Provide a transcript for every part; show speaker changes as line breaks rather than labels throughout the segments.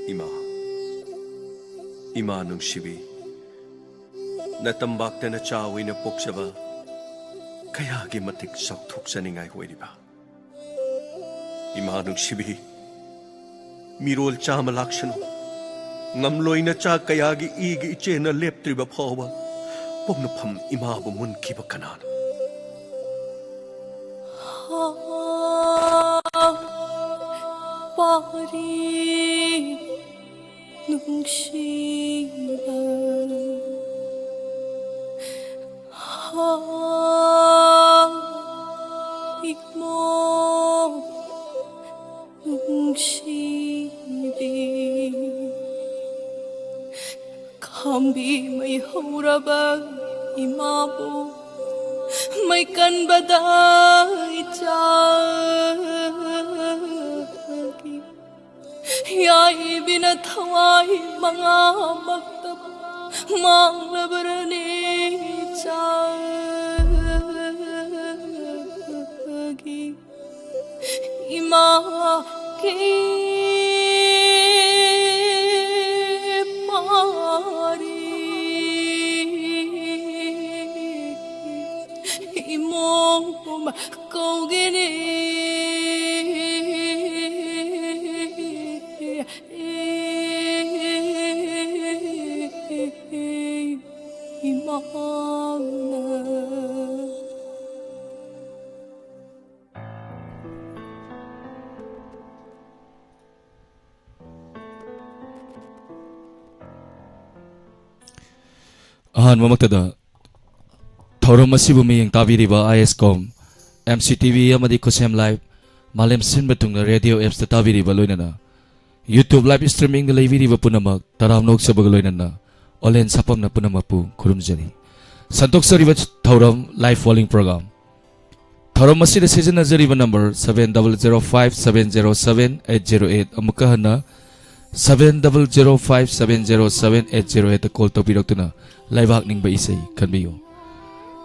Ima, Ima nungsibi, natambak na chawi na poksaba, kaya gimatik saktuk sa ningay ko ba? Ima nungsibi, mirol cha malaksano, ngamloy na cha kaya gi igi iche na leptri ba pawa, pog na pam ima bumun kiba kanan.
Pari nungsiba halik mo nungsibi kambi may hurabag imabo may kanbaday tiyagi yay binataway mga magtab manglabarani tiyagi imaki mong kau gini imana.
Ahan mamagtada Thauram asibu miyang tabiriba ISCOM MCTV amadi Kusem Live Malem sinbatungna radio apps ta tabiriba loinana YouTube live streaming na laibiriba punamak taramnog sa bagaloinana Olen sapam na punamapu kurumjani Santok sariba Thauram live falling program Thauram asida season na zariba number 7005707808 amukahana 7005707808 call topirok tuna live hak ba isay kanbiyo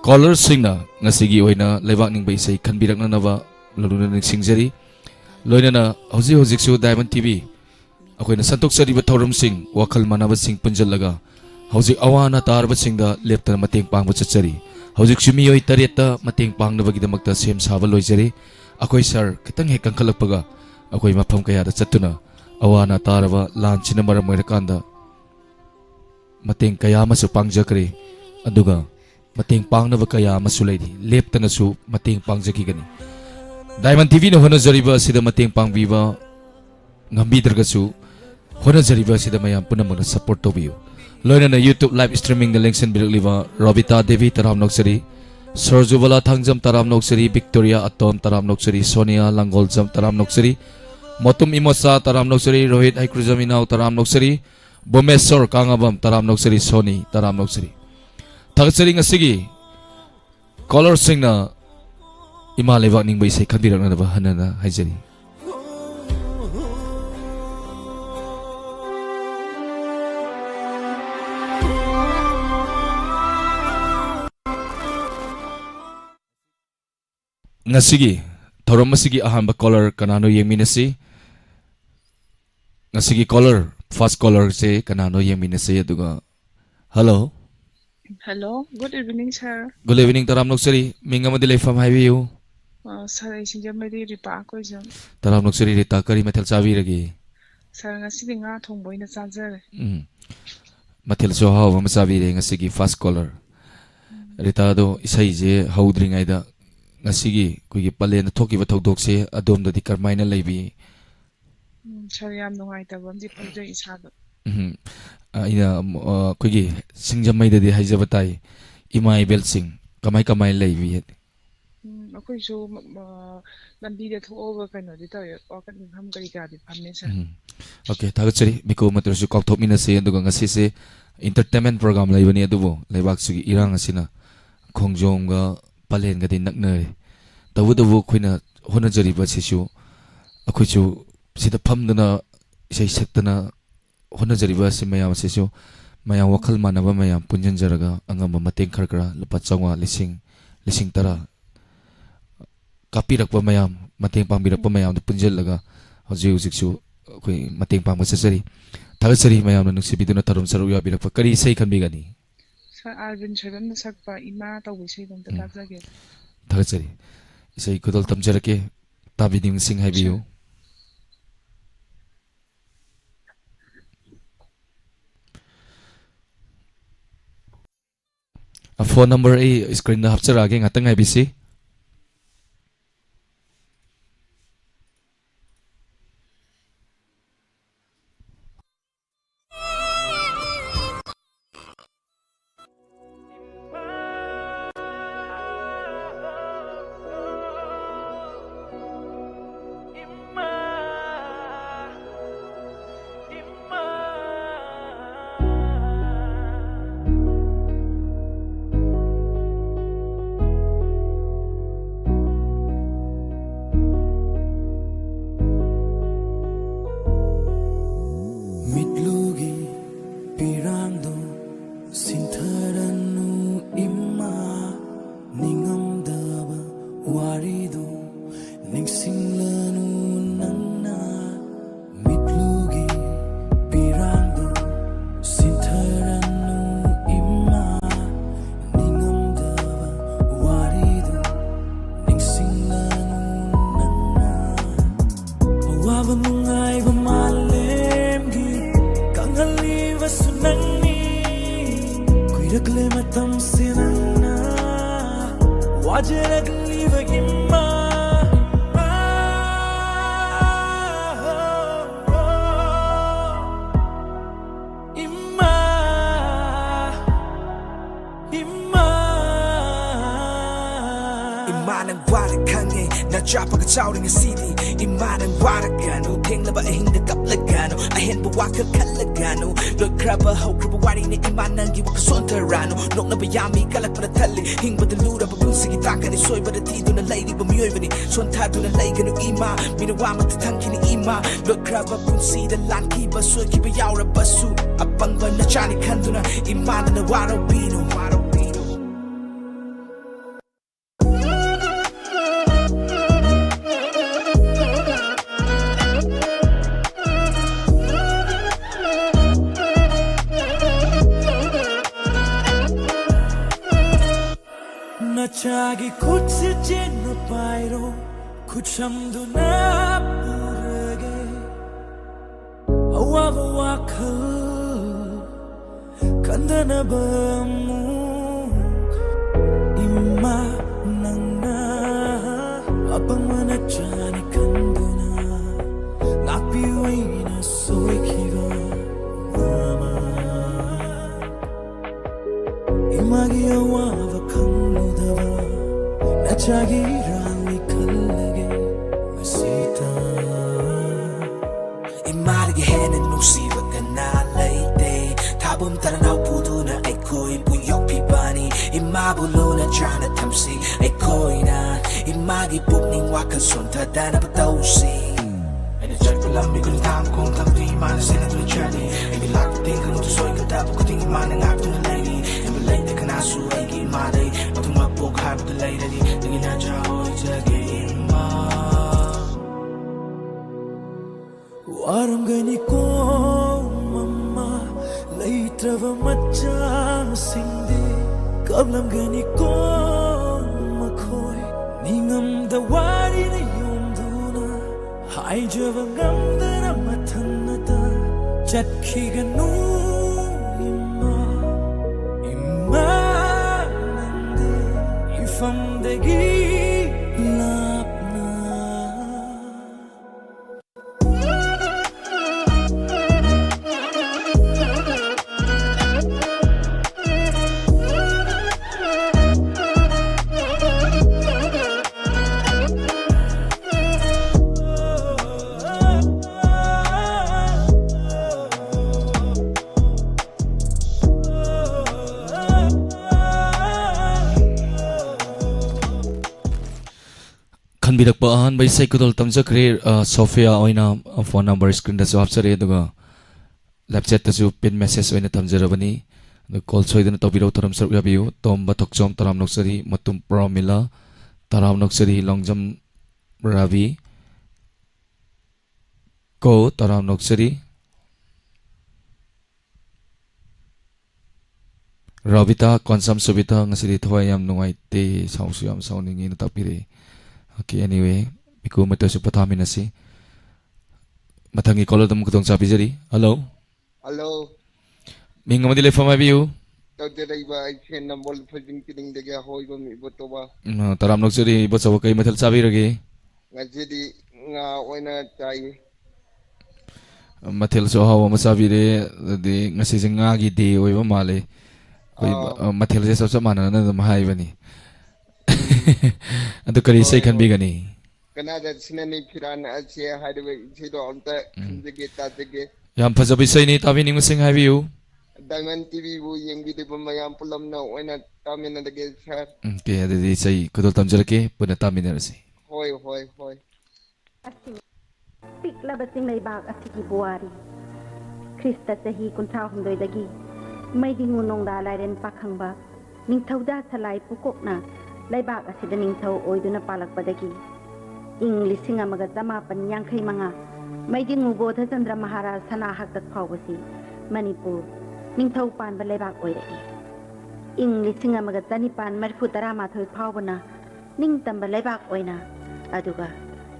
Caller singna ngasigi oina lebak ning ba isay kanbirak na nawa lalo na nagsingjari loina na hojik su Diamond TV akoy na santok sa riba Thauram sing wakal manabat sing punjalaga hojik awana tarbat sing da lepta na mating pang butsari hojik sumiyoy tarieta mating pang na bagida magta sem saba loijari akoy sir kitang hekang kalagpaga akoy mapam kaya da chatuna awana taraba lunch na maram kanda mating kaya masu pangjakri aduga mating pang na kaya masulay di lepta na su mating pang jaki gani Diamond TV na hono jariba sida mating pang viva ngambi darga su hono jariba sida mayam puna magna support to biyo loina na YouTube live streaming na links and bilik liva Robita Devi taram noksari Sorjubala Thangjam taram noksari Victoria Atom taram noksari Sonia Langoljam taram noksari Motum Imosa taram noksari Rohit Aikrujam Inaw taram noksari Bomesor Kangabam taram noksari Sony taram noksari Tagasari ngasigi caller sing na imalebak ning ba isay kanbirak na ba hanana haijari ngasigi Thauram masigi ahamba caller kanano yeminasi ngasigi caller first caller se kanano yeminasi aduga hello
Hello, good evening, sir.
Good evening, Taram Noksari. Minga madilay fam highway you.
Sir, isinja madi ripa ko jam.
Taram Noksari rita kari matel sabi lagi.
Sir, ngasi nga thongboy na charger.
Matel so how masabi re ngasigi fast caller. Rita do isay je haudring aida ngasigi kugi pale na thoki ba thodok se adom da di karmay na laybi.
Sir, yam nungaytabam di pagjo isado.
Ina kugi singjamay da di haijabatay imay belsing kamay kamay laybi.
Ako so lambi da thuoga kano di tayo o kan ham kari ka di phamne sir.
Okay, tagat miko matro su kok thok mina se anduga ngasi se entertainment program laibani adubo laibak sugi irang asina khongjom ga palen ga din naknare tawu tawu khoina hona jari ba sisu akhoi chu sida phamdana isai saktana hona jari ba si mayam sisu mayam wakal manaba mayam punjan jaraga angam mateng kharkara lupa changwa lising tara kapirak pa mayam mateng pangbirak pa mayam punjal laga hojik hojik su ꯑꯩꯈꯣꯏ ꯃꯇꯦꯡ ꯄꯥꯡꯕ ꯆꯠꯆꯔꯤ ꯊꯥꯒꯠꯆꯔꯤ ꯃꯌꯥꯝꯅ ꯅꯨꯡꯁꯤꯕꯤꯗꯨꯅ ꯊꯧꯔꯝ ꯁꯔꯨꯛ ꯌꯥꯕꯤꯔꯛꯄ ꯀꯔꯤ ꯏꯁꯩ ꯈꯟꯕꯤꯒꯅꯤ
ꯑꯥꯔꯕꯤꯟ ꯁꯣꯏꯕꯝꯅ ꯁꯛꯄ ꯏꯃꯥ ꯇꯧꯕ ꯏꯁꯩꯗꯣ ꯑꯝꯇ ꯇꯥꯖꯒꯦ
ꯊꯥꯒꯠꯆꯔꯤ ꯏꯁꯩ ꯈꯨꯗꯣꯜ ꯇꯝꯖꯔꯛꯀꯦ ꯇꯥꯕꯤꯅꯤꯡꯁꯤꯡ ꯍꯥꯏꯕꯤꯌꯨ ꯐꯣꯟ ꯅꯝꯕꯔ ꯑꯩ ꯁ꯭ꯀ꯭ꯔꯤꯟꯗ ꯍꯥꯞꯆꯔꯛꯑꯒꯦ ꯉꯥꯛꯇꯪ ꯉꯥꯏꯕꯤꯁꯤ
Mitlugi pirangdo sintharanu imma ningamdaba warido ningsinglanu nangna mitlugi pirangdo sintharanu imma ningamdaba warido ningsinglanu nangna awaba nungaiba malemgi kanghaliba sunangni kuiragle matam sinangna wajaragliba imma imma imma
Imanang warakangay na chapa ka chawring city Imanang warakano Tinglaba ahing nagkaplagano Ahen bawaka kalagano Lord kraba how kraba wari ni imanang giwa ka sontarano Nok na bayami kalak pa na tali Hing ba dalura pa kung sige taka ni soy ba datido na lay di ba miyoy ba ni Sontado na lay gano ima Minawa matatangki ni ima Lord kraba kung sida lan kiba soy kiba yaura basu Apang ba na chani kanto na imana na waraw pino
Nachagi kutsi jeno pairo kuchamdu na purage awava wakal kandana bamu imma nangna abang manachani kanduna ngapiwina soikiva mama imagi awava kangudava nachagi rani kallage masita
Imarigi henen nusiba ka na layte Tabum taranaw puto na ako'y buyok pibani Imabulo na dyan at tamsi ako'y na Imagi pukning wakan suntada na patawsi Ay na-chat ko lang may kulitang kong tampi Imana sila to na journey Ay nilakating ka nung tusoy ka dapat ko ting imana nga ito na lady Ay malayte ka na suway ki imaday Matong magbog harap na lay ready Naging na dyan ho'y jagi ima
waram gani ko mama laitrava machang singde kablam gani ko makhoi ningam da wari na yomduna hai java ngam da mathannata chatki ganu imma imma nande ifam degi lapna
खनबिरक्प अहनबै इसाई कुदोल तमजख्रे Sophia ओइना phone number screen दा हापचरे दुगा लेपचेट तसु पिन मेसेज ओइना तमजरबनी कॉल सोइदन तबिरो तरम सर याबियो तोमबा थोकचोम तराम नोक्सरी मत्तुम प्रमिला तराम नोक्सरी Langjam Ravi Ko taram noksari Ravita konsam subita ngasiri thawai yam nungai te sausu yam sauningi na takpiri. Okay, anyway, iku mata su patami na si matangi kolor tam kutong sabi jari. Hello.
Hello,
Ming ngamadi le fama biu.
tao tới đây và anh xem nằm bol phải dính cái đinh để cái hồi của mình bớt ba.
Taram noksari bot sawa kai mathal sabi ragi.
Ngay jadi ngawai na cai.
Mathil so hawa masabi re de ngasi singa gi de oi ba male. Koi mathil je sab mana na dum hai bani. Adu kari sai khan bi gani.
Kanada sini ni firan asia hai de si do onta jege ta jege.
Yam phajabi sai ni tabi ning sing hai biu.
Diamond TV bu yang di depan mayam pulam na wena tamin na dege sar.
Okay, adu di sai kudol tamjarake puna tamin na si.
Hoi hoi hoi.
Piklaba sing laibak asigi buwari. Krista sahi kunthau humdoi dagi. May dingunong dalay rin pakhangba. Ningthaw da salay pukok na. Laibak asida ningthaw oido na palakpadagi. Ing lising amaga damapan yangkay mga. May dingubo ta Chandra Maharaj sanahag tatpawasi. Manipur. Ningthaw pan ba laibak oirai. Ing lising amaga danipan marfutara mathoy pawna. Ningtam ba laibak oina. Aduga.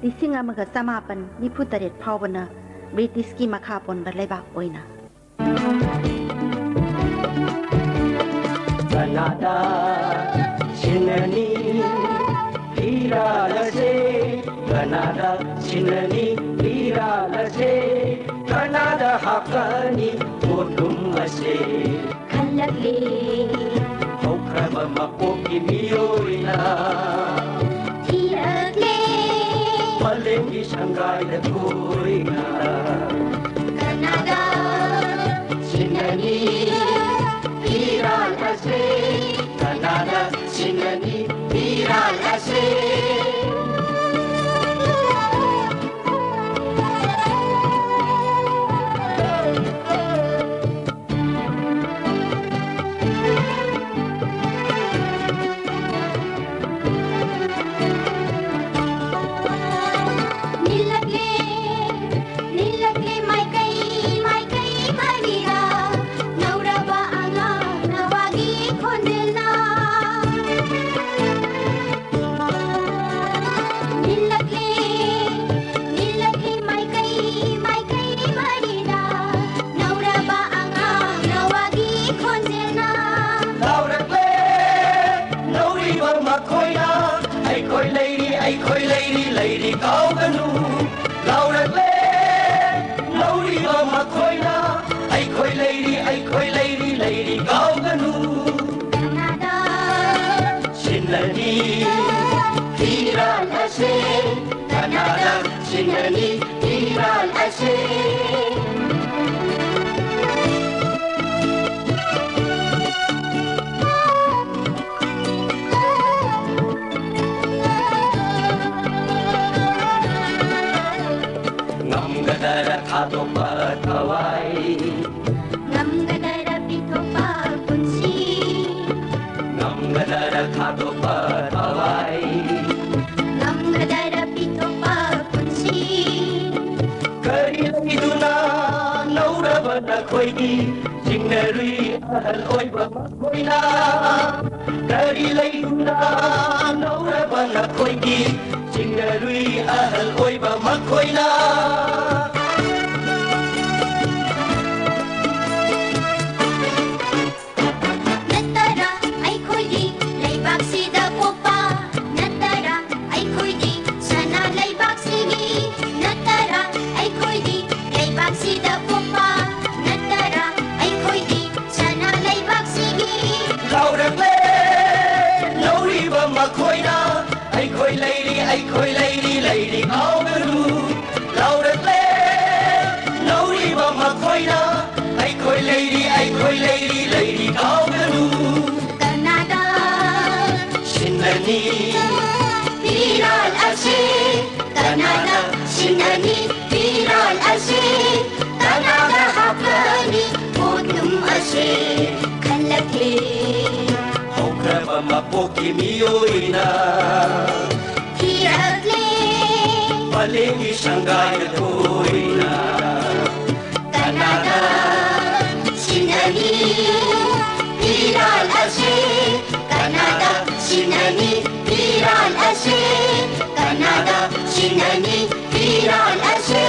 Lising amaga samapan ni putarit pawna. British ki makhapon ba laibak oina.
Kanada Chinani Viralase Kanada Chinani Viralase Kanada Hakani Modum Ase
Kanlagli
Hokraba Makoki Miyoina
Tiragli
Palengi Shanghai the Koina
Kanada
Chinani Viralase Kanada Chinani Viralase
Nilagli may kay Maria Nauraba anga nawagi kondil na Nilagli may kay Maria Nauraba anga nawagi kondil na
Lauragle Nauriba Makoina Aikoi lady lady Kauganu Lauragle Nauriba Makoina Aikoi lady lady Kauganu
Kanada
Chinani Viralase Kanada Chinani Viralase Ngamgadara Kato Patawai
Namgadara pito pagpunsi
Ngamgadara Kato Patawai
Namgadara pito pagpunsi
Kariliduna Nauraba na Koini Jingnari Ahal Oiba Makoina Kariliduna Nauraba na Koini Jingnari Ahal Oiba Makoina
Natara ay ko'y laybak si Dapopa Natara ay ko'y sana laybak sige Natara ay ko'y laybak si Dapopa Natara ay ko'y sana laybak sige
Lauragle Nauriba Makoina Aikoi lady Kauganu Lauragle Nauriba Makoina Aikoi lady Kauganu
Kanada
Chinani
Viralase Kanada Chinani Viralase Kanada Hakani Modum Ase Kanlagli
Hokraba Mapoki Miyoina
Tiragli
Malengi sanggai koina Kanada sinani Iran ase Kanada sinani Iran ase Kanada sinani Iran ase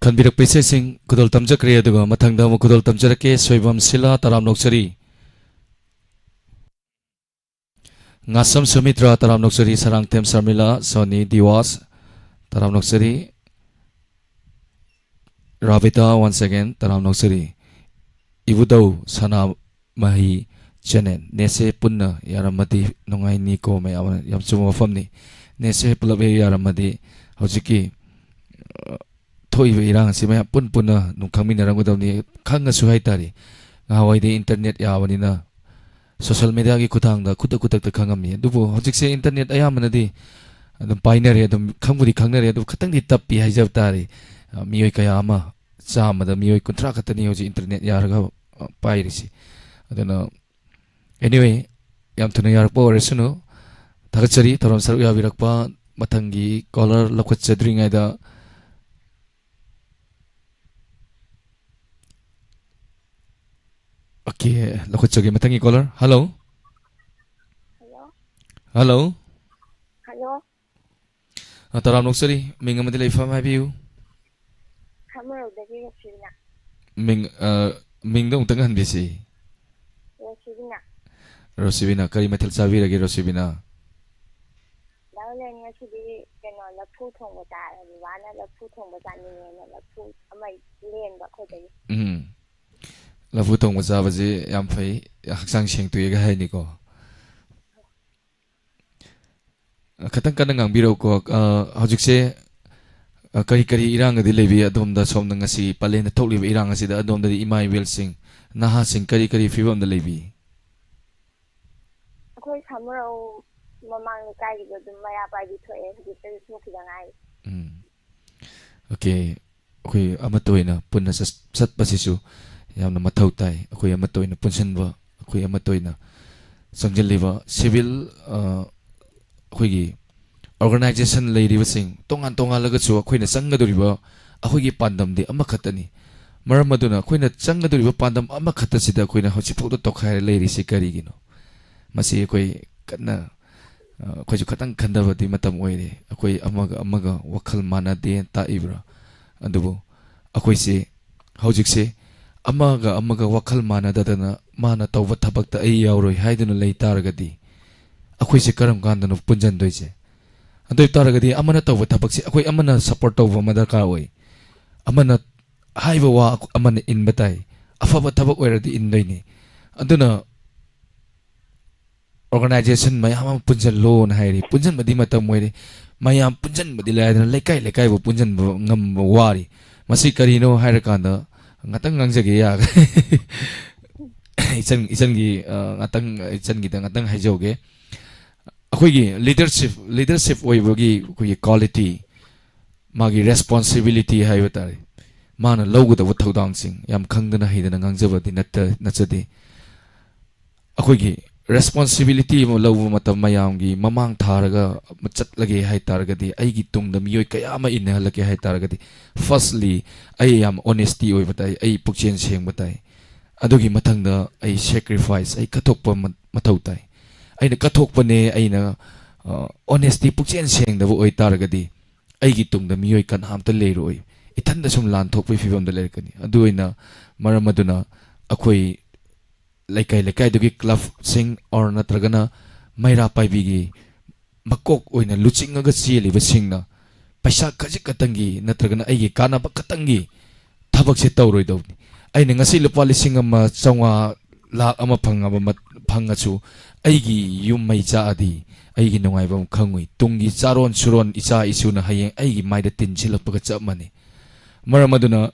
Kanbirak pese sing kudol tamjakre aduga mathangda mo kudol tamjarake soibam sila taram noksari ngasam sumitra taram noksari sarang tem sarmila soni diwas taram noksari Ravita once again taram noksari ibudau sana mahi chenen nese punna yaramati nongai ni ko me yam chuma famni nese pulabe yaramati hojiki thoibe irang si maya pun puna nung kami narang udawni khanga suhai tari ngawai de internet yawani na social media gi kutang da kutak kutak ta khangami dubo hojik se internet ayamana di adum painare adum khangmuri khangnare adum khatang di tappi haijab tari miyoi kaya ama chama da miyoi kuntra khatani hoji internet yaraga pairisi aduna anyway yam thuna yarpo resunu thagachari thorom saru yabirakpa mathangi caller lakhat chadringai da Okay, lakot chogi matangi caller. Hello. Hello.
Hello.
Taram noksari minga madilay fam have you?
Kamero dagi Rosibina.
Ming dong tangan bisi.
Rosibina.
Rosibina kari matil sabi lagi Rosibina.
Lalu ni sidi kena lapu thong bata, wana lapu thong bata ni na lapu amai len ba ko dagi. Lafu tong maza bazi yam fai haksang sheng tu yega hai ni ko khatang kan ngang biro ko hojik se kari kari irang di lebi adom da som nang si palen thok li irang si da adom da imai wel sing naha sing kari kari fibam da lebi akoi samro mamang kai gi dum maya pai di thoe di te su ki dangai
okay okay amatoina punna sat pasisu yamna mathau tai akoi amatoina punsanba akoi amatoina sangjaliba civil akoi gi organization leiriba sing tongan tongan laga chu akoi na sangadoriba akoi gi pandam de amakhatani maram aduna akoi na sangadoriba pandam amakhata sida akoi na hosipok to tokhai leiri si kari gino masi akoi kana akoi ju khatang khandaba di matam oire akoi amaga wakhal mana de ta ibra adubo akoi se hojik se amaga wakhal mana dadana mana tawba thabakta ai yauroi haiduna lei taragadi akoi se karam kandano punjan doise adoi taragadi amana tawba thabakse akoi amana support tawba madaka oi amana haiba wa amana inbatai afaba thabak oiradi indoini aduna organization mayam punjan loan hairi punjan madi matam oire mayam punjan madi laidana lekai lekai bo punjan ngam wari masi karino hairakanda ngatang ngangjage ya isan gi ngatang isan gi ngatang haijoge akoi gi leadership oibogi koi quality magi responsibility haibetari mana lowguda wuthodang sing yam khangdana haidana ngangjabadi natsadi akoi gi responsibility mo low matam mayam gi mamang tharaga chatlage hai taragadi aigi tungda miyoi kaya ma inhalake hai taragadi firstly ai yam honesty oi batai ai pukchen seng batai adugi mathangda ai sacrifice ai kathokpa mathau tai aina kathokpa ne aina honesty pukchen seng da oi taragadi aigi tungda miyoi kan hamta leiroi ithanda sum lan thokpai fibam da lerkani aduina maramaduna akoi laikai laikai dugi club sing or natragana maira paibigi makok oina luchingaga cheliba singna paisa khajik katangi natragana aigi kana ba katangi thabak se tawroi dawni aina ngasi lupa lising ama chawga lakh ama phangachu aigi yum mai cha adi aigi nongai bam khangui tungi charon suron icha isuna hayeng aigi maida tin chilapga chamani maramaduna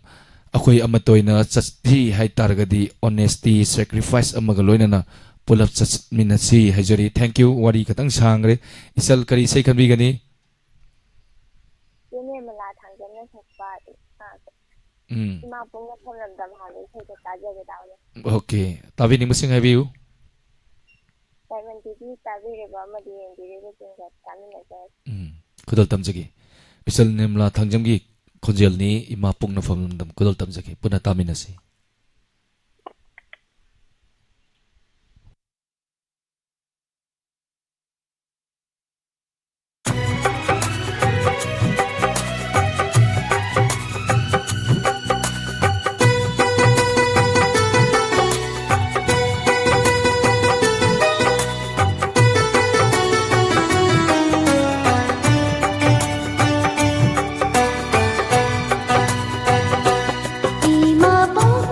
akoi amatoina chasti hai targadi honesty sacrifice amaga loinana pulap chminasi hajari thank you wari katang sangre isal kari sei khanbi gani
yene mala thangjamna thakpa Ima pong na pamramdam halos ito tajaga daw niya.
Okay. Tabi ni musing habiu.
Diamond TV tabi리ba amadi yendi리고 tingga kami na sir.
Kudal tamjagi. Bisal nimla thangjamgi khonjel ni ima pung na famdam kudal tamjagi. Puna taminasi.
Ima pong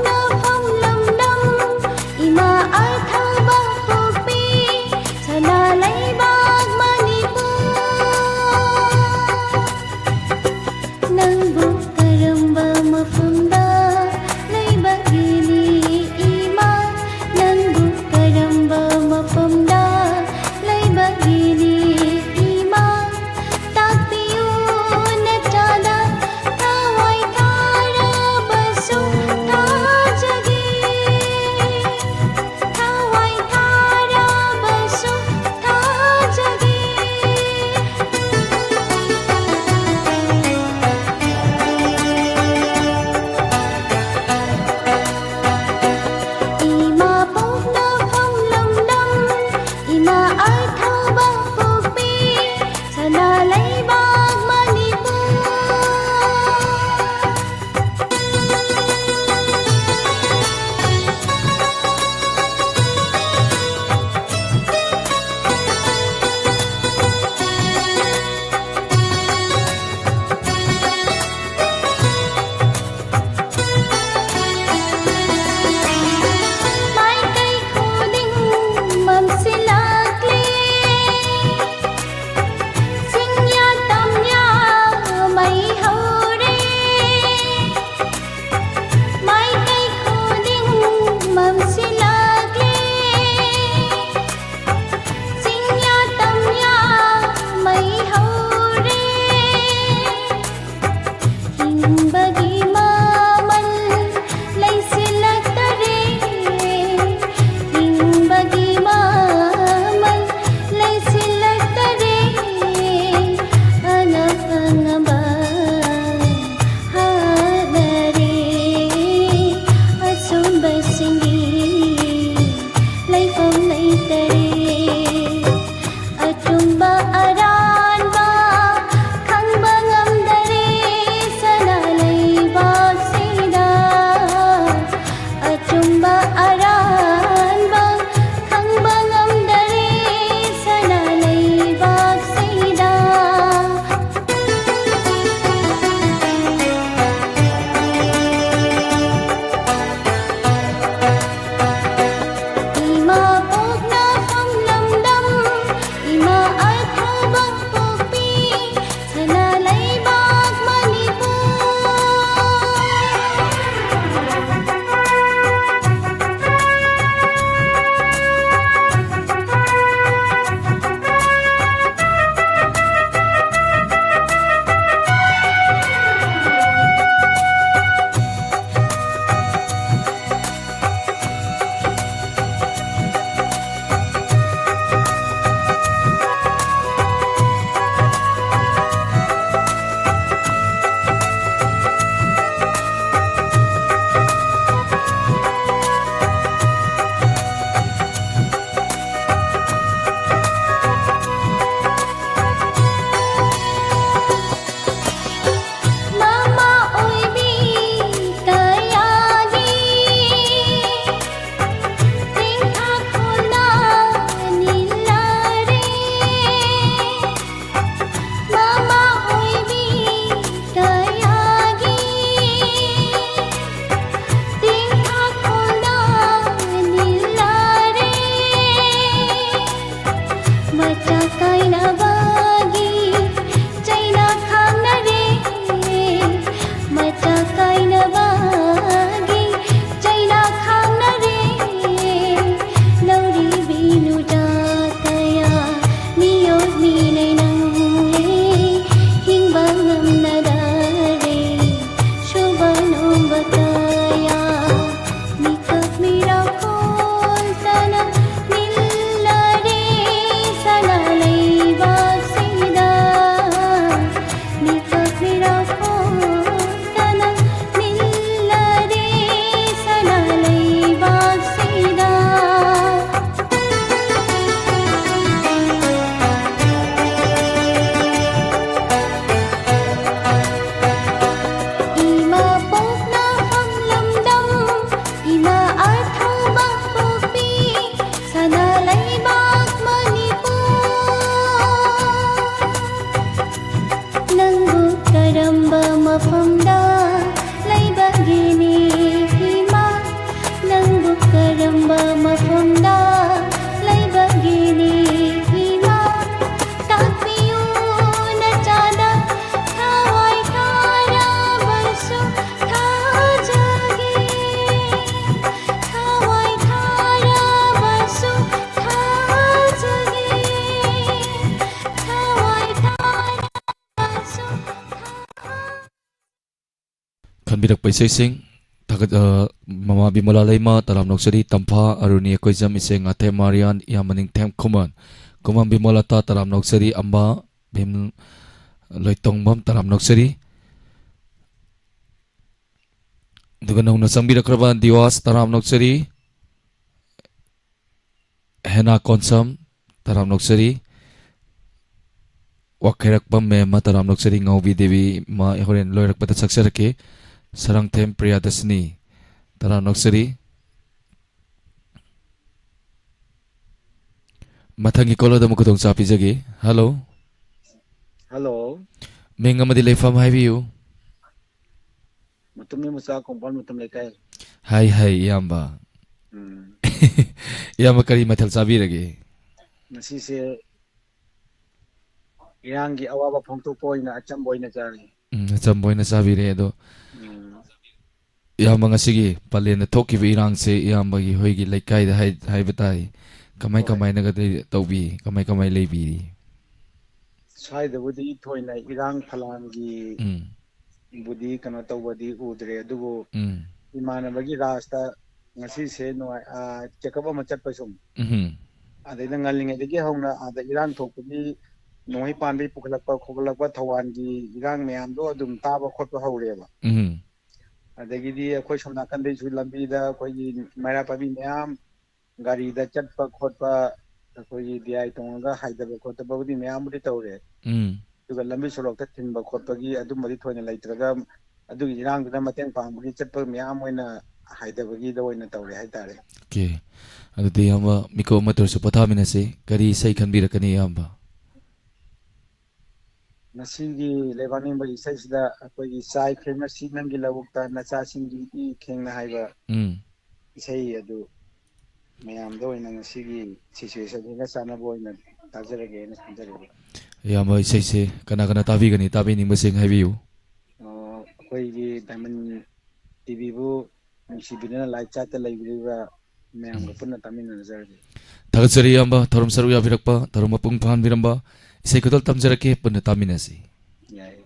tambirak paisay sing tagat mama bimola layma taram noksari tampa aruni koizam iseng ate marian yamaning tem kuman kuman bimola ta taram noksari amba bim loitong bam taram noksari dugan nung nasang birakraban diwas taram noksari hena konsam taram noksari wakherak pam me mataram noksari ngaubi devi ma horen loirak pata saksarake sarang tem priyadasni taram noksari mathangi kola da mukudong sapi jagi. Hello
Hello,
menga madi leifam haibiu.
mutumnya musa kompon mutum lekai.
Hai yamba. Yamba kari mathal sabi lagi.
Nasi se yang awaba pongtu poi na acham boy na cari.
Acham boy na sabi re do. Yamba ngasigi palen na thoki bi irang se yamba gi hoigi lekai da hai batai. Kamai na gadi taubi kamai leibi.
Sai da budi thoi na irang phalangi budi kana tawadi udre adugo imana bagi rasta ngasi se no chekaba machat pasum. Ada ngalingay dagi hauna ada irang thokudi noi panbi puklakpa khoglakpa thawangi irang meyam do adum taba khotpa haureba. Adagidi akhoi somna kan dei su lambi da khoi maira pabi meyam gari da chatpa khotpa khoi diai tonga haidaba khotpa budi meyam budi tawre. Duga lambi solok ta thinba khotpagi adum mari thoina laitraga adu irang da mateng pangbugi chatpa meyam oina haidabagi da oina tawre haitare.
Okay. Adudi yamba miko matur su pathamina se kari sai khanbirakani yamba.
Nasigi lebaning bagi sai sida akoi sai khema sinang gi lawukta nacha singi I khengna haiba. Isai adu mayam do ina nasigi situation ga sana boina tajarage na sanjarage.
Yamba isai se kana tabi ning basing haibiu.
Akoi gi Diamond TV bu sibina live chat laibriba mayam ga punna tamina nazarage.
Thagatsari yamba thorum saru ya birakpa thorum apung phan biramba isai kodol tamjarake punna taminasi.
Yai.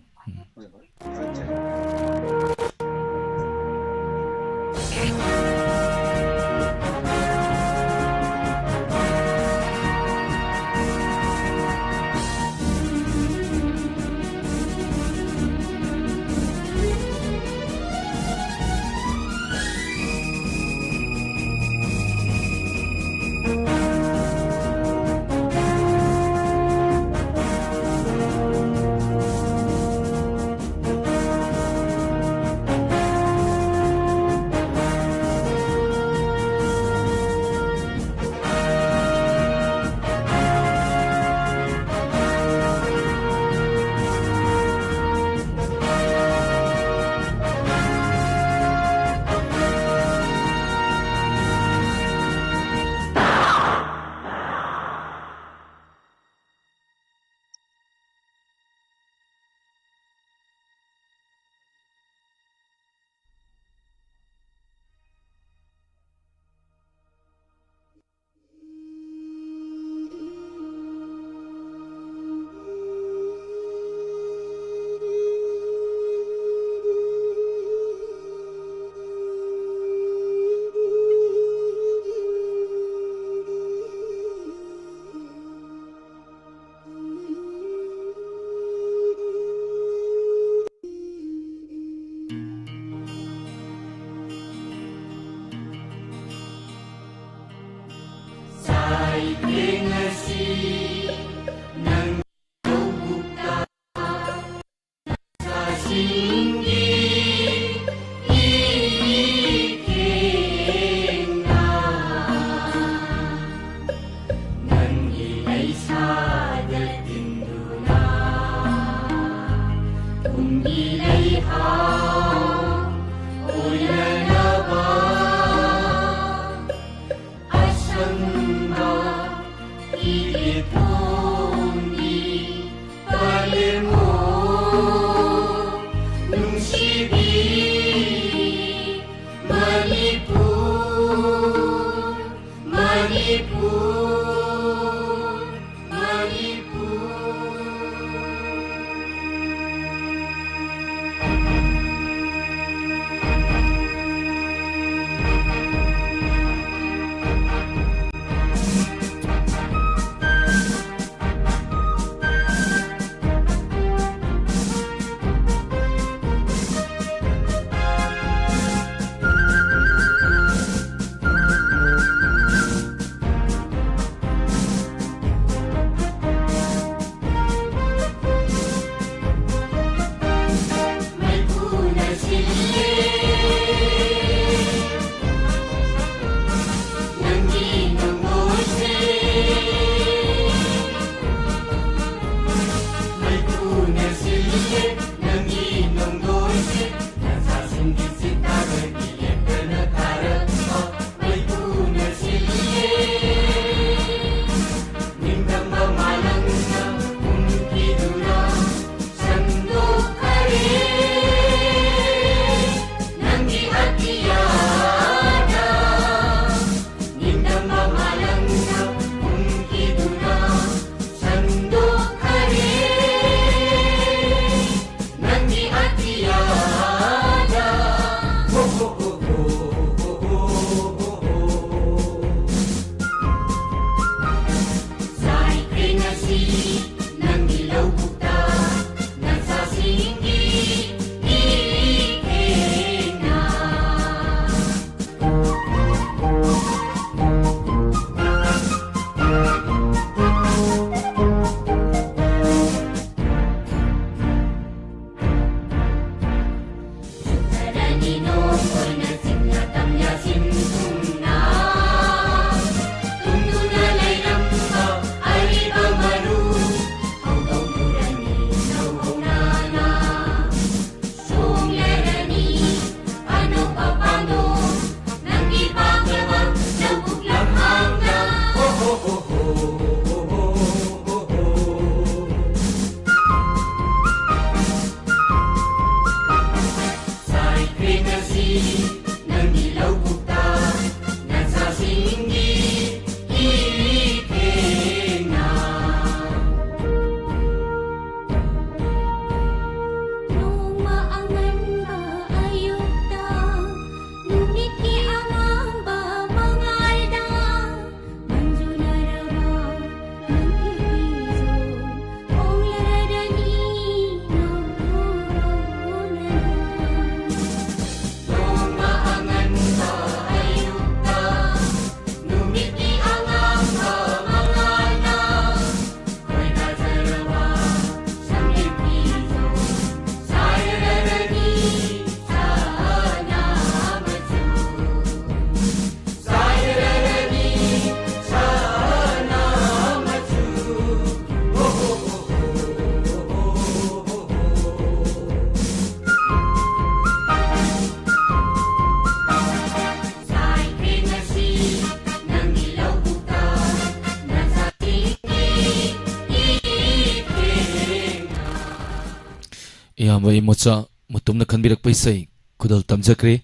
iyamba imocha mutumna khanbirak paisai kudal tamjakre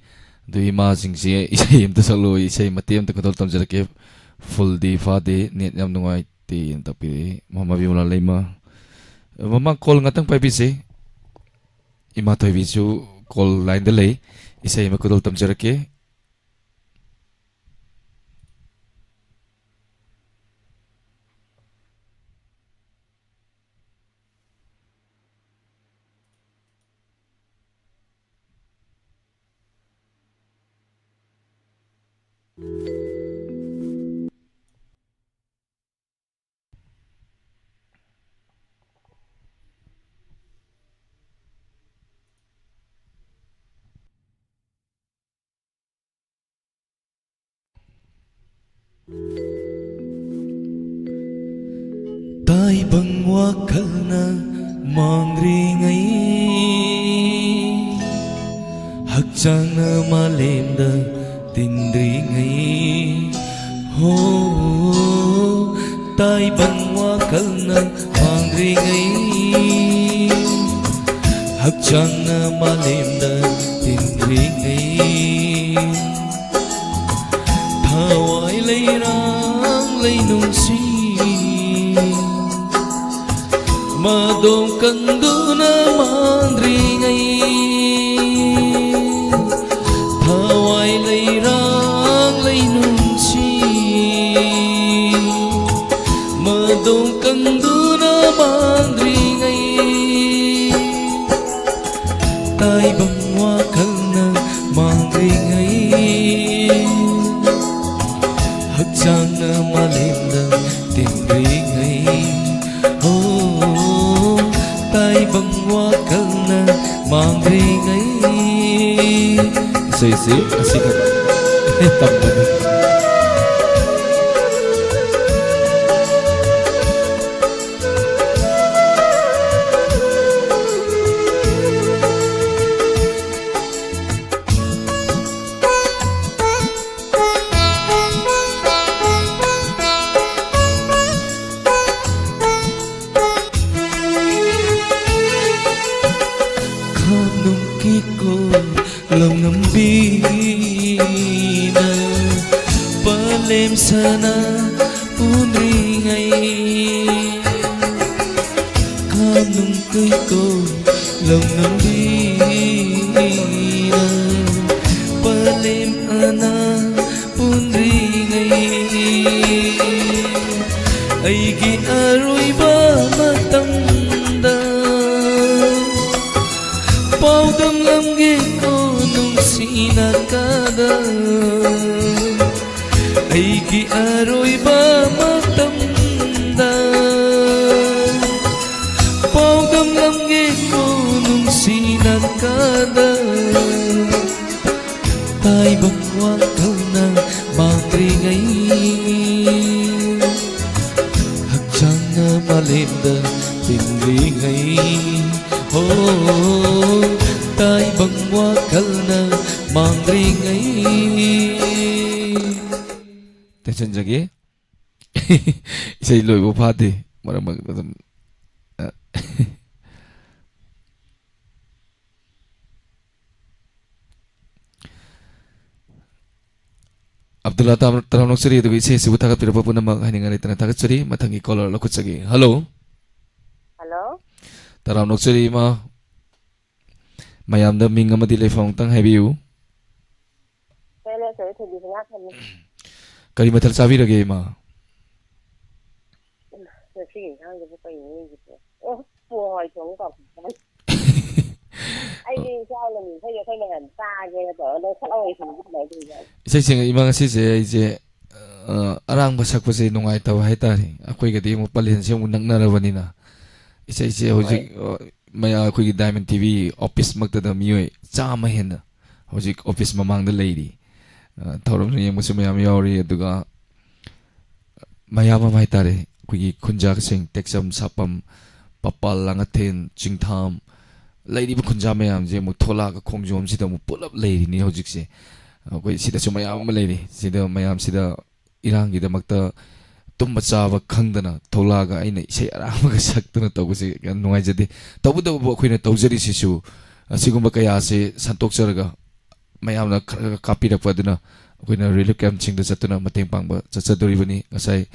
du ima jingje isai amta saklo isai mate amta kudal tamjarake full di fa de net yam nungai te tapi mama bimla leima mama call ngatang pai bise ima toy bisu call line de lei isai ma kudal tamjarake
tai bang wakalna mangringai hakchana malemda tindringai ho tai bang wakalna mangringai hakchana malemda tindringai thawai leirang leinungsi madong kanduna mandringai thawai leirang leinungsi madong kanduna mandringai tai bang wakalna mandringai hakchana malemda tindringai oh tai bang wakalna mangringai
isi asik tambah
lambina palem sana unringai kanung kui ko lòng lambina palem ana unringai aigi aroiba matanda paudam lamge ko nung sinakada aigi aroiba matanda paudam lamge ko nung sinakada tai bang wakal na mangringai hakjang na malinda pinringai oh tai bang wakal na mangringai
tension jagi isai loi bo phate maram maram Abdullah Taram Noksari itu isi sebut takat pira pun nama haningan itu takat suri matangi caller lakut sagi. Halo.
Halo.
Taram Noksari ma mayam da mingga mati telefon tang have you.
Saya di sana kan.
Kali matal sabi lagi ma.
Sih kan gitu ini gitu. Oh, buai chong kok. Ai đi sao là mình thấy là hình xa vậy đó đâu sao ai cũng biết được vậy.
Sing imang si je arang basak pasi nungai taw hai tari akoi gadi mo palin siya mo nang narawani na isa hojik maya akoi Diamond TV office magtada miyoy chama hen hojik office mamang da lady tawram ni mo sumayam yawri aduga mayama mai tare akoi khunjak sing teksam sapam papal langathen chingtham lady bu khunja mayam je mo thola ka khongjom sida mo pull up lady ni hojik se akoi sida sumayam ma lady sida mayam sida irangi da makta tumba chaba khangdana tholaga aina isai aramaga saktuna tawbasi nungai jade tawbuda akhoi tawjari sisu asigumba kaya se santokcharaga mayamna kapi rakpaduna akhoi relief camp chingda chatuna mateng pangba chachadoribani ngasai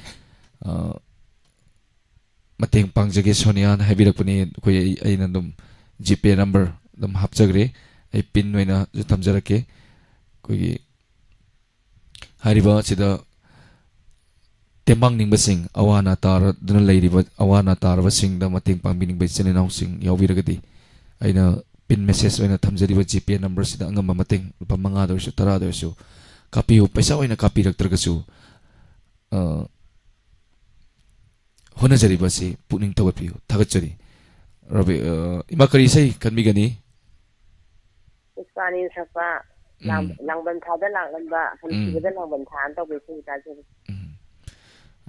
mateng pangjage sonian habirakpani akhoi aina dum GPay number dum hapchagre ai pin noina ju thamjarake koi hariba sida tembang ning basing awana tar duna leiriba awana tar basing da mating pangbining bai chene naw sing yawbiragadi aina pin message oina thamjariba GPay number sida angam mating lupa manga dorsu tara dorsu kapi paisa oina kapi raktargasu hona jariba si puning tawapiu thagachari rabi imakari sai kanbigani
Ispani sapa langban thada langba hansiga langban than taw be su ta je.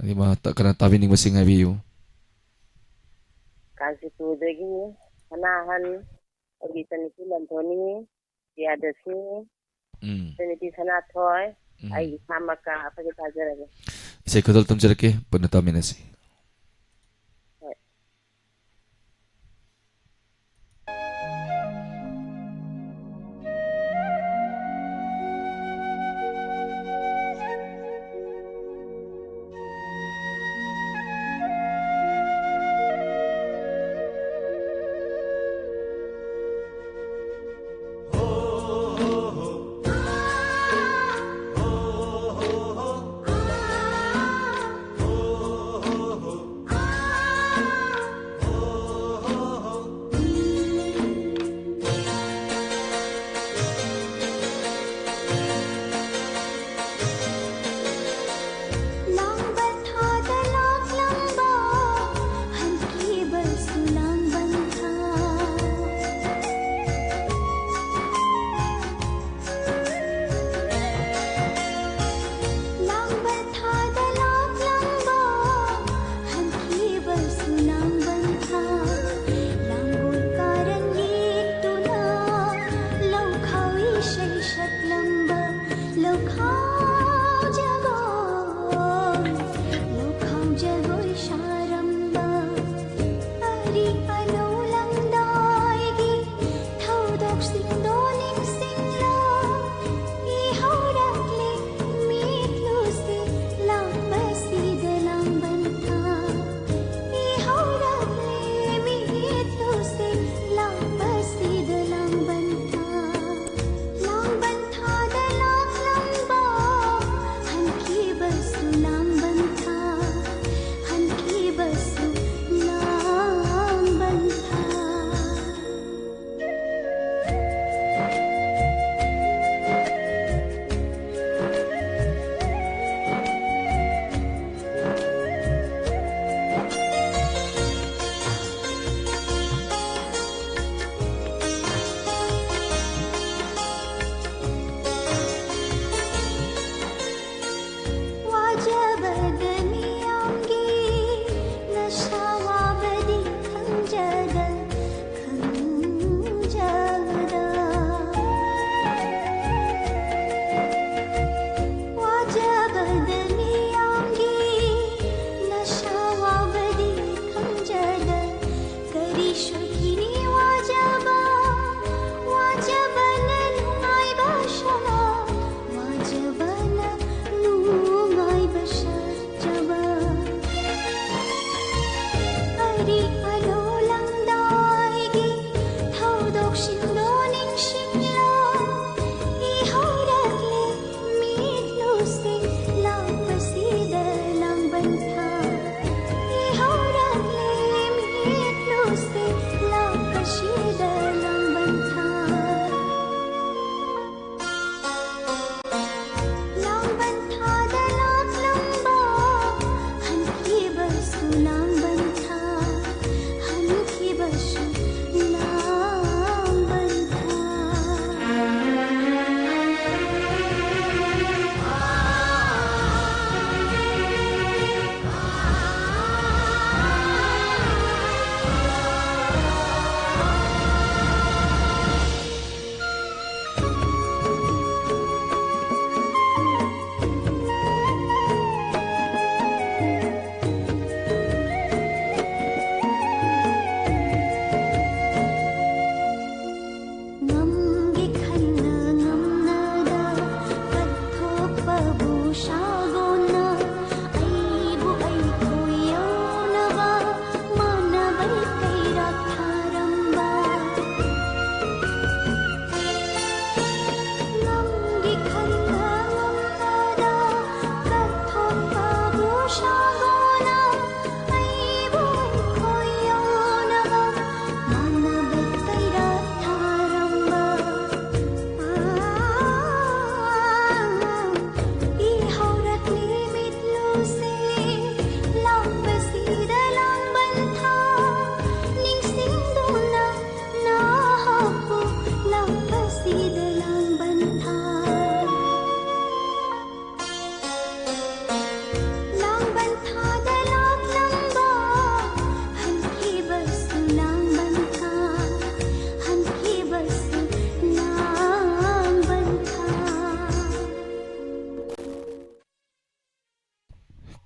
Ani ma takana tabining basing abiu
Kasi tu degi hanahan agi taniki lantoni ya dasi taniki sana thoy ai samaka apa kita jaraga
isai kodol tamjarake panata minasi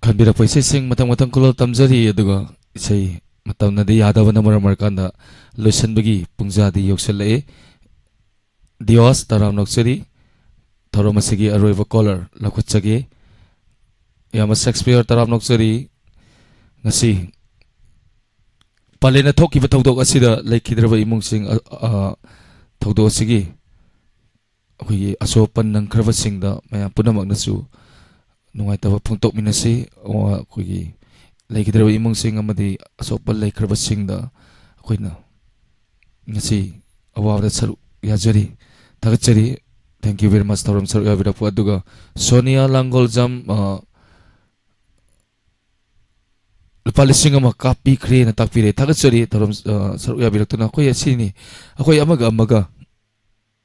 Kanbirakpa isay-sing matang-matang kulol tamjari aduga isay matamnadi yadabana maramar-kanda loisanbagi pungjadi yoksalai Dios taram noksari taram masigi aroiba caller lakutsagi yama Shakespeare taram noksari ngasi palena thokiba thawdok asida laikhidraba imungsing thawdok asigi akhoi asopan nangkraba singda maya punamak nasu nungaitaba phungtok minasi akhoi laikhidraba imungsing amadi asopan laikhraba singda akhoina ngasi awawda saru yajari thagachari. Thank you very much taram saru yabirapu aduga Sonia Langol Jam lupa lising ama kapi kre na takpire thagachari taram saru yabiraktu na akhoi asini akhoi amaga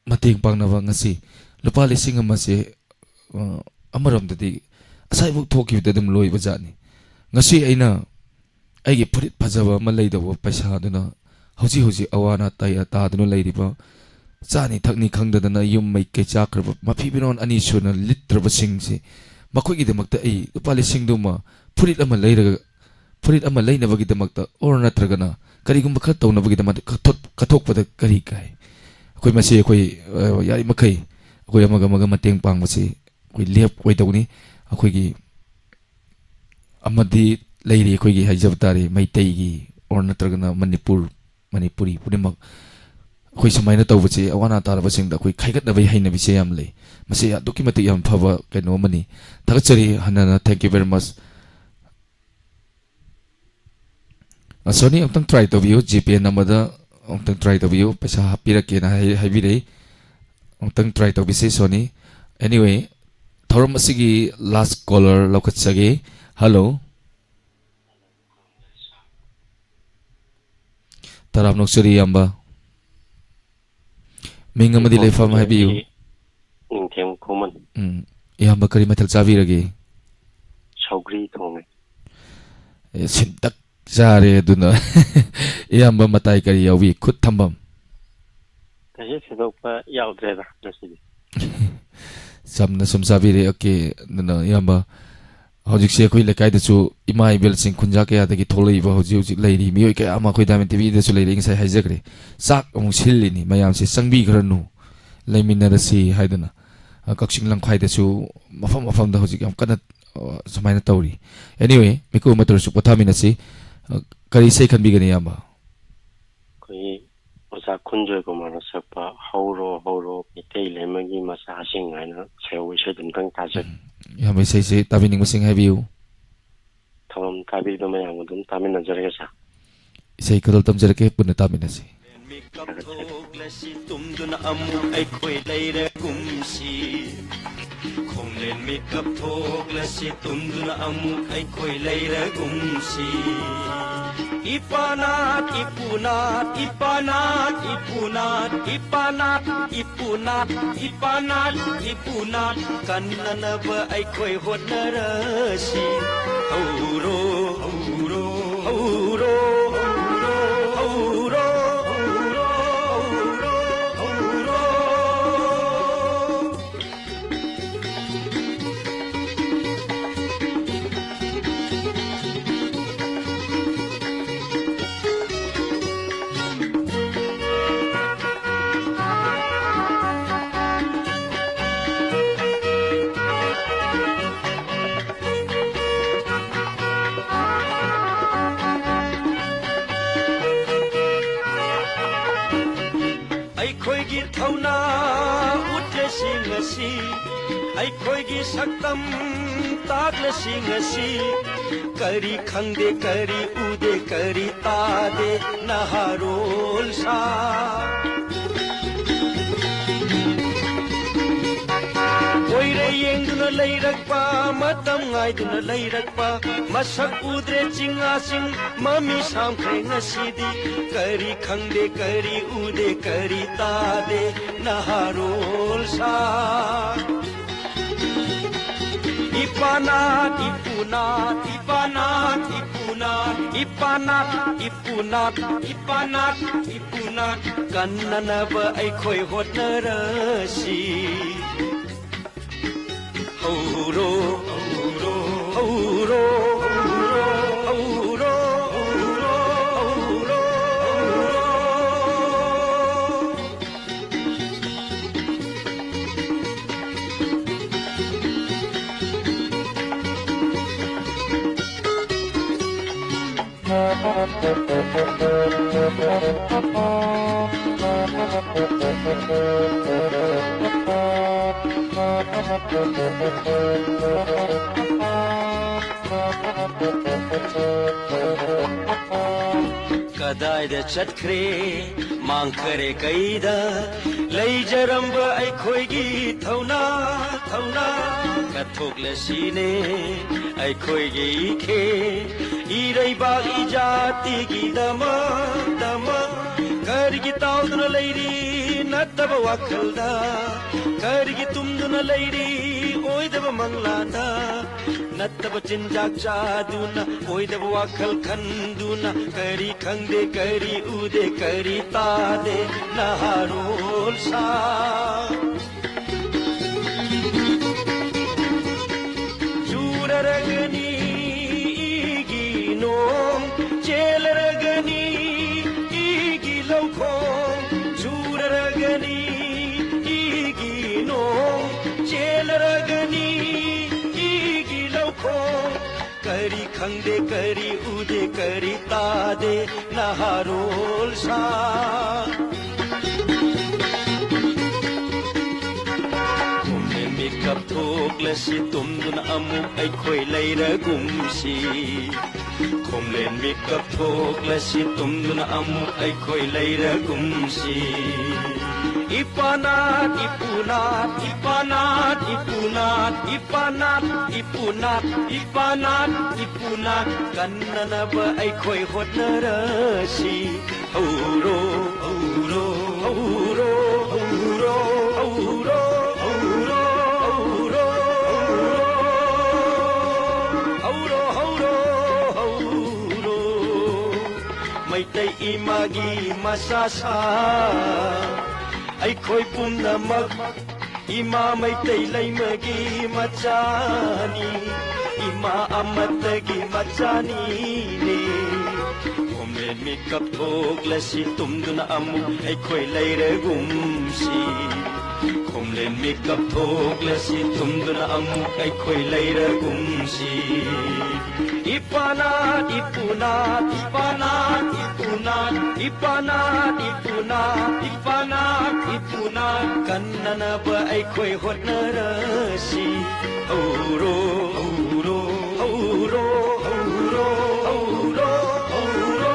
mating pangnaba ngasi lupa lising ama se amaramdadi asaibu thokibda dum loi bajani ngasi aina aigi purit phajaba ma leidaba paisa duna hoji awana tai ata duna leiriba chani thakni khangdadana yum mai ke chakraba mafi binon ani suna litraba singse makhoi de makta ai lupa lising duma purit ama leiraga purit ama leinabagi damakta or natragana karigumba khar tawnabagi damat kathokpada kari kai akhoi masi akhoi yari makai akhoi amaga mateng pangmasi akhoi lep koi tawni akhoi gi amadi leiri akhoi gi haijabtari maitai gi or natragana manipuri pudimak akhoi sumaina tawbasi awana taraba singda akhoi khaigatnabai hainabise yam lei masi aduki mati yam phaba kaino mani thagachari hanana. Thank you very much. Sony amtang try to view GPN namada amtang try to view pesa hapirake na haibirei amtang try to bisi Sony. Anyway, thoram asigi last caller laukatsagi. Hello. Taram noksari yamba. Minga madi leifam haibiu.
Ingkem kuman.
Yamba kari mathal chabirage.
Saugri thonge.
Sintak Jare duna iyamba matai kari yawi khut thambam
kaje sedopa yaudreda nasidi
samna sumsabire okay duna iyamba hojik se khoi lekai da chu imai bel sing khunja ke ya dagi tholei ba hojik leiri mioi ka ama khoi damen tv da chu leiri ngai haijagre sak amu silini mayam se sangbi granu leiminara si haidana kaksing lang khai da chu mafam da hojik am kana samaina tawri. Anyway miku matur su pothamina si Kari isay kanbigani iyamba?
Koi oza kunjoy ko mana sakpa hauro mitay lemagi masa asing aina sayo isay dumtang tajak.
Iyamba isay isay tabi ning masing habiyo.
Tamam tabi do mayang dum tamin najarga sa.
Isay kadol tamjarake punna tamin nasi.
Lasi tumdun amuk ay ko'y layra kumsi Kung len mikap tok lasi tumdun amuk ay ko'y layra kumsi Ipanat, ipunat, ipanat, ipunat, ipanat, ipunat, ipanat, ipunat Kanna na ba ay ko'y hot na rasi Hauro, hauro, hauro, hauro Aiko'y thawna utlesi ngasi Aiko'y saktam taglesi ngasi Kari khangde kari ude kari tade naharol sa Oire yengduna layrakpa matam ngayduna layrakpa Masak udre chingasing mami samkhre ngasidi Kari khangde kari ude kari tade naharol sa Ipanat, ipunat, ipanat, ipunat, ipanat, ipunat, ipanat, ipunat Kanna na ba ay ko'y hot na rasi Hauro, hauro, hauro, hauro, hauro, hauro, Kadayda chatkre mangkhare kaida leijaramba aikhoigi thauna thauna kathoklesine aikhoigi khe iraiba ijati gi dama dama kargi tauduna leiri nataba wakhalda kargi tumduna leiri oidaba manglada nataba chinjak chaduna oidaba wakhal khanduna kari khangde kari ude kari tade naharol sa juraragani iginong chelaragani igi laukhong juraragani iginong chelaragani igi laukhong kari khangde kari ude kari tade naharol sa Kumne mikap thok lasi tumdun amuk aikhoy layra gumsi Kumne mikap thok lasi tumdun amuk aikhoy layra gumsi Ipanat, ipunat, ipanat, ipunat, ipanat, ipunat, ipanat, ipunat Kanna na ba aikhoy hot na rasi Hauro, hauro, hauro, hauro, hauro, hauro, hauro, hauro, hauro, hauro Maitay imagi masasa Aikhoy punamak ima maitay laymagi machani ima amatagi machani ne Kumne mikap thok lasi tumduna amu aikhoy layra gumsi ꯈꯣꯝꯂꯦꯟ ꯃꯤꯀꯞ ꯊꯣꯛꯂꯁꯤ ꯇꯨꯝꯗꯨꯅ ꯑꯃꯨꯛ ꯑꯩꯈꯣꯏ ꯂꯩꯔꯒꯨꯝꯁꯤ ꯏꯄꯥꯅꯥꯠ ꯏꯄꯨꯅꯥꯠ ꯏꯄꯥꯅꯥꯠ ꯏꯄꯨꯅꯥꯠ ꯏꯄꯥꯅꯥꯠ ꯏꯄꯨꯅꯥꯠ ꯏꯄꯥꯅꯥꯠ ꯏꯄꯨꯅꯥꯠ ꯀꯟꯅꯅꯕ ꯑꯩꯈꯣꯏ ꯍꯣꯠꯅꯔꯁꯤ ꯍꯧꯔꯣ ꯍꯧꯔꯣ ꯍꯧꯔꯣ ꯍꯧꯔꯣ ꯍꯧꯔꯣ ꯍꯧꯔꯣ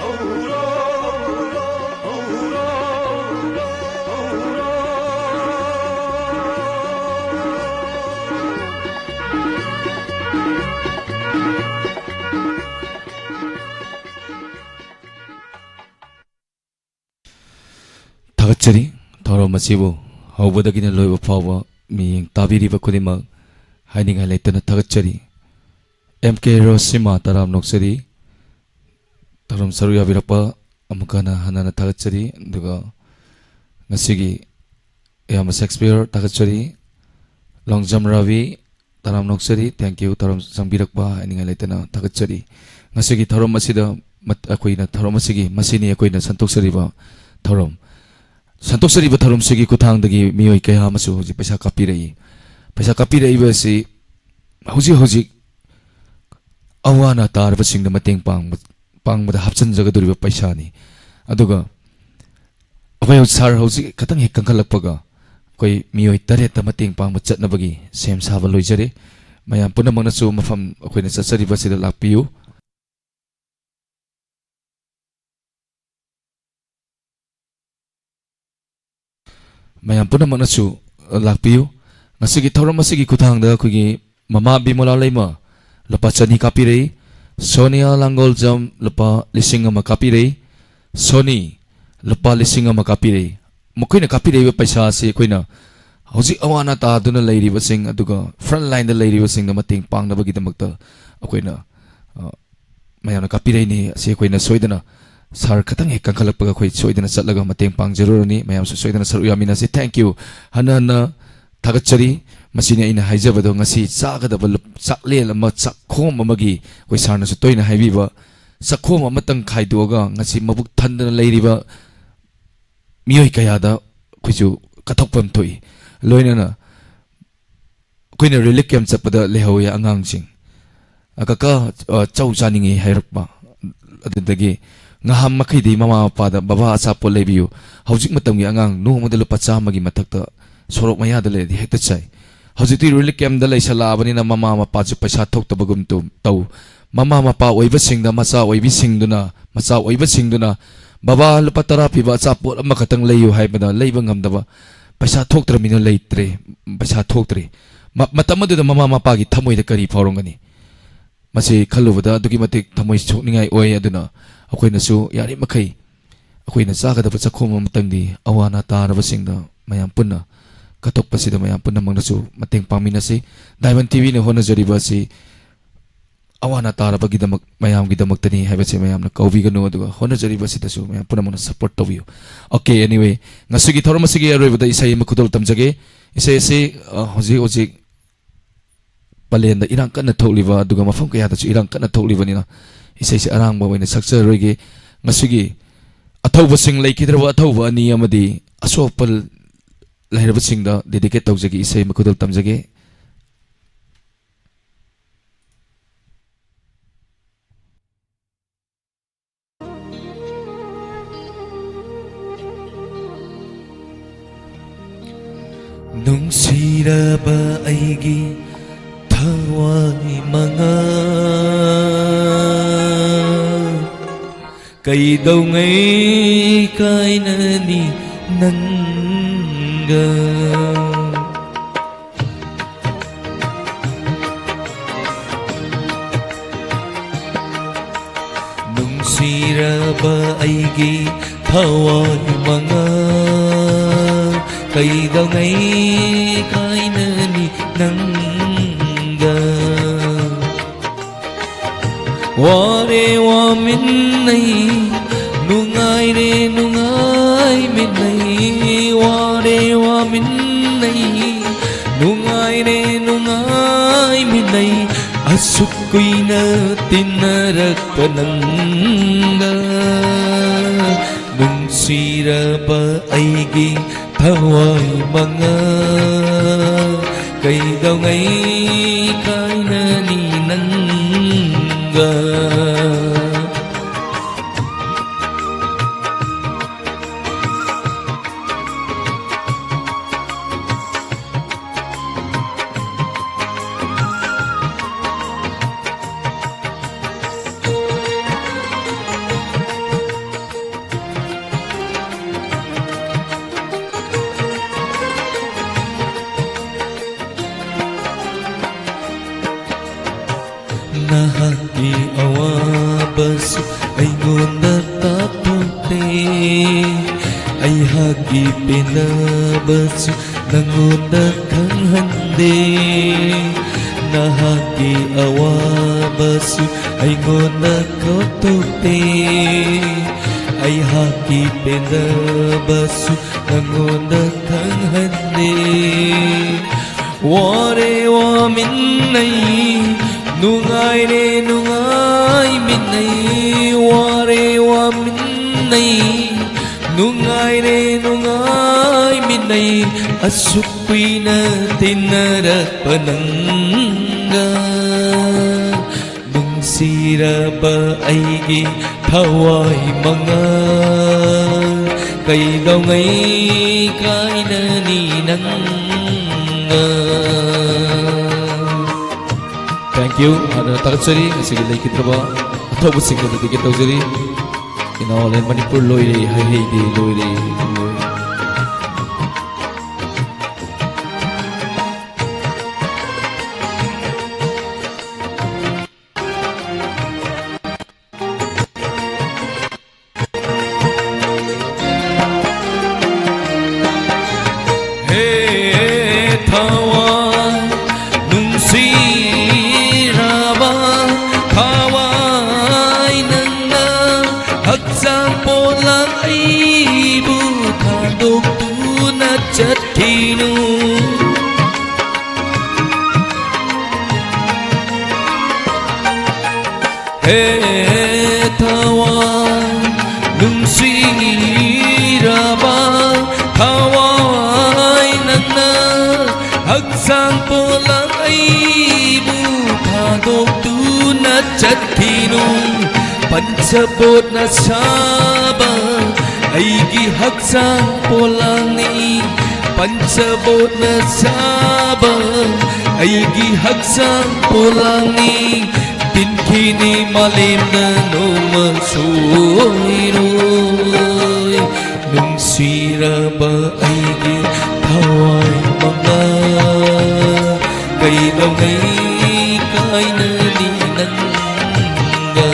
ꯍꯧꯔꯣ ꯍꯧꯔꯣ
थागतचरी थौरम असिबु हौबदगिना लोइबा फावबा मियें ताबिरिबा खुदिमक हाइनिंगाइ लेतना थागतचरी MK Rosima taram noksari taram saru yabirapa amukana hanana थागतचरी दुगा ngasigi yama Shakespeare थागतचरी Longjam Ravi taram noksari thank you taram sangbirakpa haइनिंगाइ लेतना थागतचरी ngasigi thauram asida akoina thauram asigi masini akoina santoksariba thauram santoksariba thauram sigi kuthangdagi mioi kaya amasu hoji paisa kapirei basi hoji awana tarba singda mateng pangbada hapchanjaga duriba paisa ni aduga akai sar hoji katang hek kangkalakpaga koi mioi tareta mateng pangba chatnabagi sem saba loijare mayam punamangna su mafam akoina chatsariba sida lakpiu mayam punamangna su lakpiu ngasigi thauram asigi kuthangda akoigi mama bimola leima lupa chani kapirei Sonia Langgol Jam lupa lising ama kapirei Sony lupa lising ama kapirei mukoina kapirei paisa se koina hoji awana ta duna leiriba sing aduga front line da leiriba sing da mating pangna bagi damakta akoina mayana kapirei ni se koina soidana sar khatang he kangkhalakpaga khoi soidana chatlaga mateng pangjarurani mayam su soidana saru yamina se thank you hana थागतचरी मसीने आइना हाइजबदो ngasi चागदब चाकलेल अमा चाखोम अमगी कोइ सारनसु तोइना हाइबिबा चाखोम अमतंग खाइदोगा ngasi मबुक थन्दना लेरिबा मियोइ कयादा खुजु कथोकपम थोइ लोइनना Koyna relic camp चपदा लेहौया अंगांगसिंग अकका चौ चानिङे हाइरकपा अदुदगी ngaham makhidi mama pada baba achapo lebiu hojik matamgi angang nohmada lupa chamagi mathakta sorok maya dale di hekta chai hojiti relic camp dale sala bani na mama mapa chu paisa thokta bagum tu tau mama mapa oiba singda macha oibi singduna macha oiba singduna baba lupa tara piba chapot ama khatang leiyu haibada leiba ngamdaba paisa thoktra mino leitre paisa thoktre matamadu da mama mapa gi thamoi da kari phorongani masi khalubada dugi matik thamoi chokningai oi aduna akoina su yari makai akoina chagadaba chakhom amtangdi awana taraba singda mayam punna katok pasida mayam punna mangnasu mateng paminasi Diamond TV ne hona jariba si awana taraba gidamak mayam gidamak tani habase mayam na kaubi ganu aduga hona jariba si tasu mayam punna mangna support tobiu okay anyway ngasigi thormasigi aroibada isai makudol tamjage isai se hoji palenda irang kana tholiba aduga mafam kaya da chu irang kana tholiba ni na isai se arang ba waina saksa roige ngasigi athauba sing leikidraba athauba ani amadi asopal lahiraba singda dedicate tawjagi isai makudol tamjage
nungsiraba aigi thawai manga kaidaungai kainani nanga nungsiraba aigi thawai manga kaidaungai kainani nanga ware wa minnai nungai re nungai minnai ware wa minnai nungai re nungai minnai asuk kuina tinnarakpananga nungsiraba aigi thawai manga kaidawngai kainani nanga nahaki awabasu aingona tapunte ay hagi pinabasu nangona kang hande nahaki awabasu aingona kotote ay hagi pinabasu nangona kang hande ware wa minnai nungai re nungai minai ware wa minai nungai re nungai minai asukwi na tinarak pananga nungsira ba aigi thawai manga kaidawngai kainani nanga. Thank you. Ada taksari sige lay kitraba atau busing na dikit daw siri inawalan Manipur loire hay hay di loire hey thawa nungsi Chatinu He tawa nungsiraba Hawai nana Hagsang polang aibu Thadok tu na chatinu Pansabot na saba Aigi hagsang polang ni Pansabot na sabang Aigi hagsang pulangi Tinkini malim na numasuiroy Nung sira ba aigi thawai mga Kaidawngai kainani nanga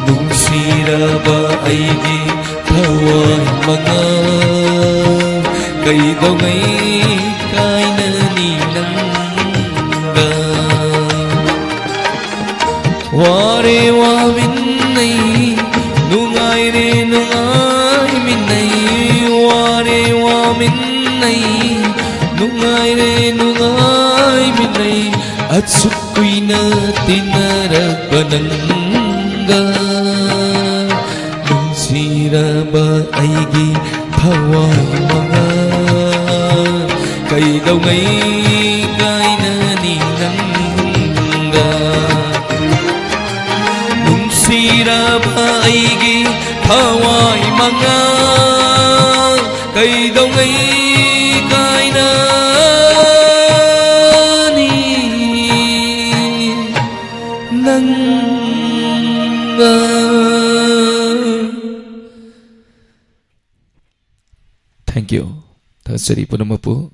Nung sira ba aigi thawai mga kaidawngai kainani nanga ware wa minnai nungai re nungai minnai ware wa minnai nungai re nungai minnai atsukui na tinarak pananga nung sira ba aigi thawai mga kaidawngai kainani nanga nung sira ba aigi thawai mga kaidawngai kainani nanga. Thank you. Tagasari po naman po.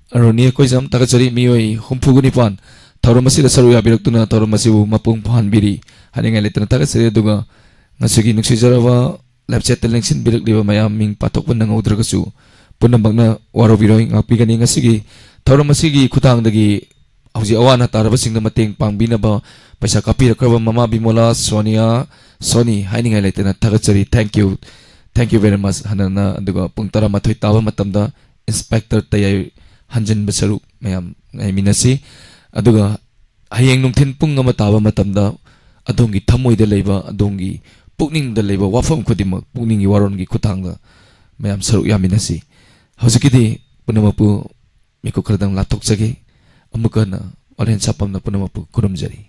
Aroniya ko isang tagasari miyoy humpuguni pan. Tawro masila saruya birakto na tawro masibu mapung pahan biri. Hani nga litan na tagasari dunga. Nga sige nagsisarawa lapset na lang sin birak diba mayaming patok po ng udra kasu. Punambag na waro biroy nga pigani nga sige. Tawro masigi kutang dagi. Auzi awan na tara basing na mating pang binaba. Paisa kapira kraba mama bimola Sonia. Sony. Hani nga litan na tagasari. Thank you. Thank you very much. Hanana aduga pung tara matoy tawa matamda Inspector Tayay Hanjan Basaru mayam ngay minasi aduga hayeng nung tinpung nga matawa matamda adongi tamoy de laiba adongi pukningda leba wafam khudimak pukningi warongi khutangda mayam saruk yaminasi hojikidi punamapu miku khardang lathokjage amukana olen sapamna punamapu kurumjari.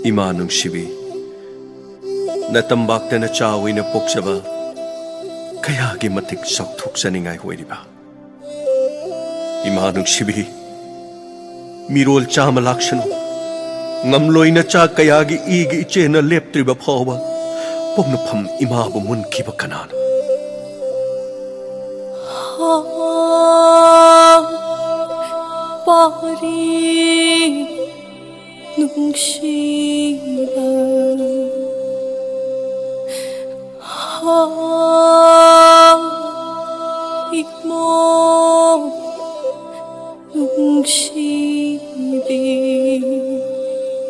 Ima nungsibi na tambak na chawi na poksaba kaya gimatik saktuk sa ningay huwari ba. Ima nungsibi mirol cha malaksano ngamloy na cha kaya gi igi iche na leptri ba pawa pom na pam ima bumun kiba kanan.
Pari nungsiba